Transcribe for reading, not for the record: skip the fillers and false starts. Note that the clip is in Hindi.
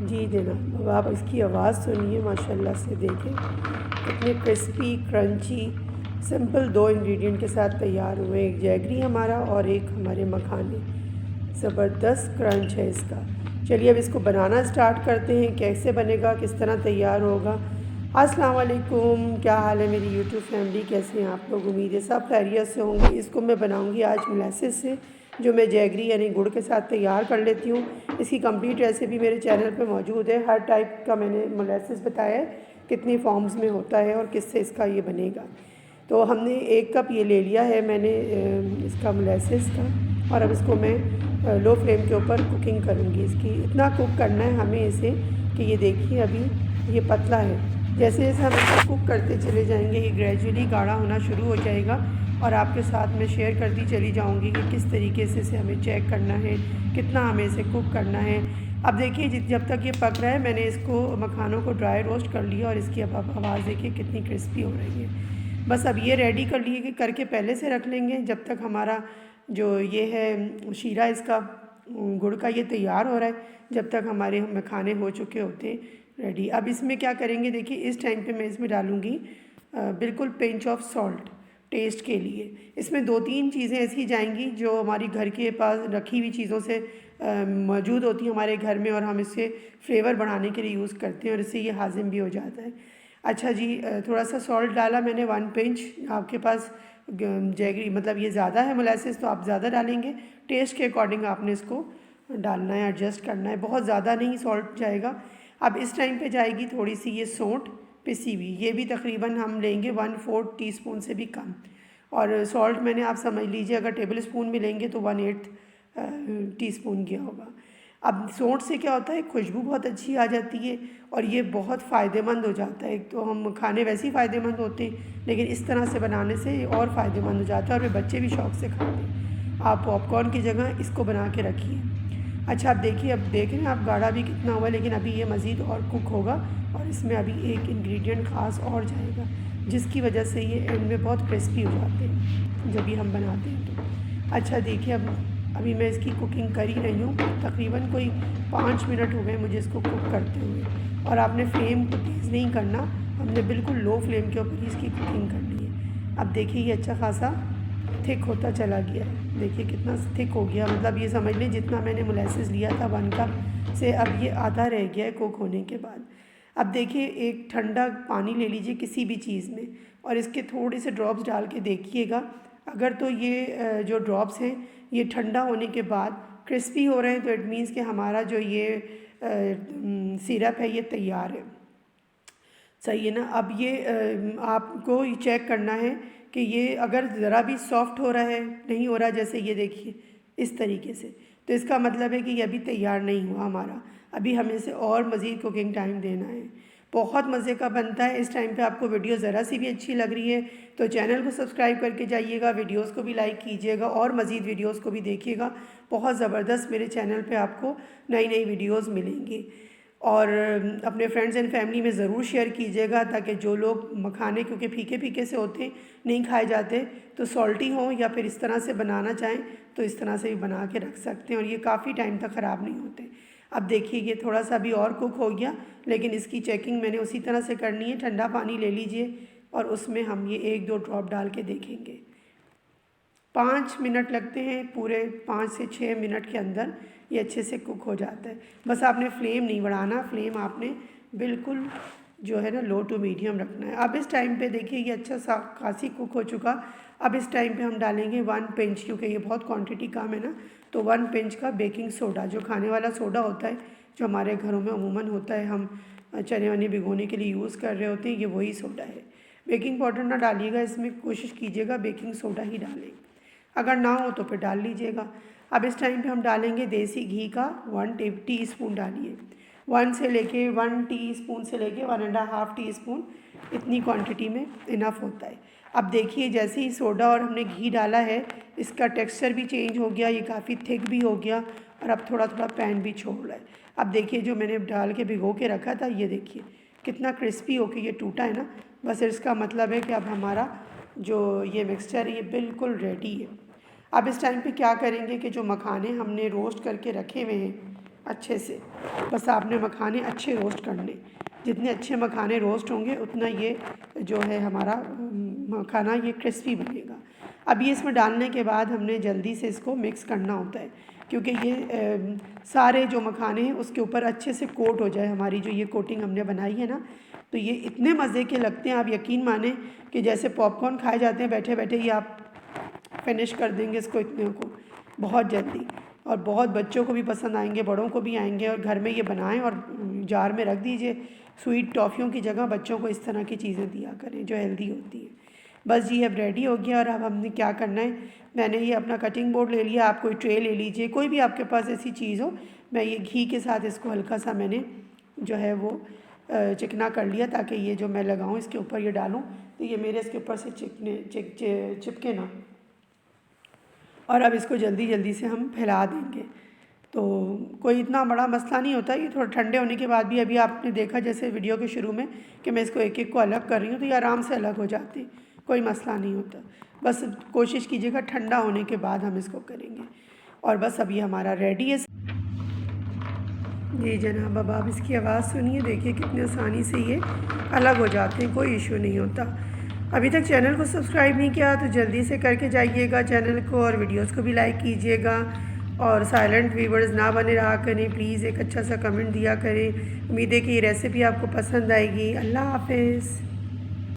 जी जनाब, अब आप इसकी आवाज़ सुनिए माशाल्लाह से। देखें कितने क्रिस्पी क्रंची सिंपल दो इंग्रेडिएंट के साथ तैयार हुए। एक जैगरी हमारा और एक हमारे मखाने। ज़बरदस्त क्रंच है इसका। चलिए अब इसको बनाना स्टार्ट करते हैं। कैसे बनेगा, किस तरह तैयार होगा। अस्सलाम वालेकुम, क्या हाल है मेरी यूट्यूब फैमिली, कैसे हैं आप लोग। उम्मीद है सब खैरियत से होंगे। इसको मैं बनाऊंगी आज मोलेसेस से, जो मैं जैगरी यानी गुड़ के साथ तैयार कर लेती हूँ। इसकी कंप्लीट रेसिपी मेरे चैनल पे मौजूद है। हर टाइप का मैंने मोलेसेस बताया है, कितनी फॉर्म्स में होता है और किससे इसका ये बनेगा। तो हमने 1 कप ये ले लिया है मैंने इसका मोलेसेस का। और अब इसको मैं लो फ्लेम के ऊपर कुकिंग करूँगी। इसकी इतना कुक करना है हमें इसे कि ये देखिए अभी ये पतला है। जैसे जैसे हम इसको कुक करते चले जाएंगे ये ग्रेजुअली गाढ़ा होना शुरू हो जाएगा। और आपके साथ मैं शेयर करती चली जाऊंगी कि किस तरीके से इसे हमें चेक करना है, कितना हमें इसे कुक करना है। अब देखिए जब तक ये पक रहा है मैंने इसको मखानों को ड्राई रोस्ट कर लिया और इसकी अब आवाज़ देखिए कितनी क्रिस्पी हो रही है। बस अब ये रेडी कर लिए कि करके पहले से रख लेंगे जब तक हमारा जो ये है शीरा इसका गुड़ का ये तैयार हो रहा है, जब तक हमारे मखाने हो चुके होते हैं रेडी। अब इसमें क्या करेंगे, देखिए इस टाइम पे मैं इसमें डालूँगी बिल्कुल पिंच ऑफ सॉल्ट टेस्ट के लिए। इसमें 2-3 चीज़ें ऐसी जाएंगी जो हमारी घर के पास रखी हुई चीज़ों से मौजूद होती हैं हमारे घर में, और हम इसे फ्लेवर बढ़ाने के लिए यूज़ करते हैं और इससे ये हाजिम भी हो जाता है। अच्छा जी, थोड़ा सा सॉल्ट डाला मैंने 1 पिंच। आपके पास जैगरी मतलब ये ज़्यादा है मोलेसेस तो आप ज़्यादा डालेंगे, टेस्ट के अकॉर्डिंग आपने इसको डालना है, एडजस्ट करना है। बहुत ज़्यादा नहीं सॉल्ट जाएगा। अब इस टाइम पे जाएगी थोड़ी सी ये सौंठ पिसी हुई, ये भी तकरीबन हम लेंगे 1/4 टीस्पून से भी कम। और सॉल्ट मैंने आप समझ लीजिए अगर टेबल स्पून में लेंगे तो 1/8 टीस्पून गया होगा। अब सौंठ से क्या होता है, खुशबू बहुत अच्छी आ जाती है और ये बहुत फ़ायदेमंद हो जाता है। एक तो हम खाने वैसे ही फ़ायदेमंद होते हैं, लेकिन इस तरह से बनाने से ये और फ़ायदेमंद हो जाता है और वे बच्चे भी शौक़ से खाते हैं। आप पॉपकॉर्न की जगह इसको बना के रखिए। अच्छा अब देखिए, अब देख रहे हैं आप गाढ़ा भी कितना हुआ, लेकिन अभी ये मज़ीद और कुक होगा और इसमें अभी एक इंग्रेडिएंट ख़ास और जाएगा जिसकी वजह से ये एंड में बहुत क्रिस्पी हो जाते हैं जब भी हम बनाते हैं तो। अच्छा देखिए अब अभी मैं इसकी कुकिंग कर ही रही हूँ, तकरीबन कोई 5 मिनट हो गए मुझे इसको कुक करते हुए। और आपने फ्लेम को तेज़ नहीं करना, हमने बिल्कुल लो फ्लेम के ऊपर ही इसकी कुकिंग करनी है। अब देखिए ये अच्छा खासा थिक होता चला गया है। देखिए कितना थिक हो गया, मतलब ये समझ लें जितना मैंने मोलेसेस लिया था 1 कप से अब ये आधा रह गया है कुक होने के बाद। अब देखिए एक ठंडा पानी ले लीजिए किसी भी चीज़ में और इसके थोड़े से ड्रॉप्स डाल के देखिएगा। अगर तो ये जो ड्रॉप्स हैं ये ठंडा होने के बाद क्रिस्पी हो रहे हैं तो इट मीन्स कि हमारा जो ये सिरप है ये तैयार है। सही है ना। अब ये आपको ये चेक करना है कि ये अगर ज़रा भी सॉफ्ट हो रहा है, नहीं हो रहा, जैसे ये देखिए इस तरीके से, तो इसका मतलब है कि ये अभी तैयार नहीं हुआ हमारा। अभी हमें इसे और मज़ीद कुकिंग टाइम देना है। बहुत मज़े का बनता है। इस टाइम पे आपको वीडियो ज़रा सी भी अच्छी लग रही है तो चैनल को सब्सक्राइब करके जाइएगा, वीडियोस को भी लाइक कीजिएगा और मज़ीद वीडियोस को भी देखिएगा। बहुत ज़बरदस्त मेरे चैनल पे आपको नई नई वीडियोस मिलेंगी। और अपने फ्रेंड्स एंड फैमिली में ज़रूर शेयर कीजिएगा ताकि जो लोग मखाने क्योंकि फीके फीके से होते नहीं खाए जाते, तो सॉल्टी हों या फिर इस तरह से बनाना चाहें तो इस तरह से भी बना के रख सकते हैं और ये काफ़ी टाइम तक ख़राब नहीं होते। अब देखिए ये थोड़ा सा भी और कुक हो गया, लेकिन इसकी चेकिंग मैंने उसी तरह से करनी है। ठंडा पानी ले लीजिए और उसमें हम ये 1-2 ड्रॉप डाल के देखेंगे। 5 मिनट लगते हैं, पूरे 5 से 6 मिनट के अंदर ये अच्छे से कुक हो जाता है। बस आपने फ्लेम नहीं बढ़ाना, फ्लेम आपने बिल्कुल जो है ना लो टू मीडियम रखना है। अब इस टाइम पे देखिए ये अच्छा सा खासी कुक हो चुका। अब इस टाइम पे हम डालेंगे 1 पिंच, क्योंकि ये बहुत क्वांटिटी कम है ना, तो 1 पिंच का बेकिंग सोडा, जो खाने वाला सोडा होता है जो हमारे घरों में अमूमन होता है, हम चने वने भिगोने के लिए यूज़ कर रहे होते हैं, ये वही सोडा है। बेकिंग पाउडर ना डालिएगा इसमें, कोशिश कीजिएगा बेकिंग सोडा ही डालें, अगर ना हो तो फिर डाल लीजिएगा। अब इस टाइम पे हम डालेंगे देसी घी का 1 टीस्पून डालिए। 1 टीस्पून से लेके 1.5 टीस्पून, इतनी क्वांटिटी में इनफ होता है। अब देखिए जैसे ही सोडा और हमने घी डाला है इसका टेक्सचर भी चेंज हो गया, ये काफ़ी थिक भी हो गया और अब थोड़ा थोड़ा पैन भी छोड़ रहा है। अब देखिए जो मैंने डाल के भिगो के रखा था ये देखिए कितना क्रिस्पी होके ये टूटा है ना। बस इसका मतलब है कि अब हमारा जो ये मिक्सचर है ये बिल्कुल रेडी है। अब इस टाइम पे क्या करेंगे कि जो मखाने हमने रोस्ट करके रखे हुए हैं, अच्छे से। बस आपने मखाने अच्छे रोस्ट करने, जितने अच्छे मखाने रोस्ट होंगे उतना ये जो है हमारा मखाना ये क्रिस्पी बनेगा। अब ये इसमें डालने के बाद हमने जल्दी से इसको मिक्स करना होता है, क्योंकि ये सारे जो मखाने हैं उसके ऊपर अच्छे से कोट हो जाए। हमारी जो ये कोटिंग हमने बनाई है ना, तो ये इतने मज़े के लगते हैं, आप यकीन माने कि जैसे पॉपकॉर्न खाए जाते हैं बैठे बैठे ही आप फिनिश कर देंगे इसको इतने को बहुत जल्दी। और बहुत बच्चों को भी पसंद आएंगे, बड़ों को भी आएंगे। और घर में ये बनाएं और जार में रख दीजिए। स्वीट टॉफ़ियों की जगह बच्चों को इस तरह की चीज़ें दिया करें जो हेल्दी होती है। बस जी अब रेडी हो गया। और अब हमने क्या करना है, मैंने ये अपना कटिंग बोर्ड ले लिया, आप कोई ट्रे ले लीजिए, कोई भी आपके पास ऐसी चीज़ हो। मैं ये घी के साथ इसको हल्का सा मैंने जो है वो चिकना कर लिया, ताकि ये जो मैं लगाऊँ इसके ऊपर ये डालूँ तो ये मेरे इसके ऊपर से चिपके ना। और अब इसको जल्दी जल्दी से हम फैला देंगे। तो कोई इतना बड़ा मसला नहीं होता, ये थोड़ा ठंडे होने के बाद भी, अभी आपने देखा जैसे वीडियो के शुरू में कि मैं इसको एक एक को अलग कर रही हूँ, तो ये आराम से अलग हो जाते हैं, कोई मसला नहीं होता। बस कोशिश कीजिएगा ठंडा होने के बाद हम इसको करेंगे। और बस अभी हमारा रेडी है जी जनाब। अब आप इसकी आवाज़ सुनिए, देखिए कितनी आसानी से ये अलग हो जाते हैं, कोई इशू नहीं होता। अभी तक चैनल को सब्सक्राइब नहीं किया तो जल्दी से करके जाइएगा चैनल को, और वीडियोस को भी लाइक कीजिएगा। और साइलेंट व्यूवर्स ना बने रहा करें, प्लीज़ एक अच्छा सा कमेंट दिया करें। उम्मीद है कि ये रेसिपी आपको पसंद आएगी। अल्लाह हाफ़िज़।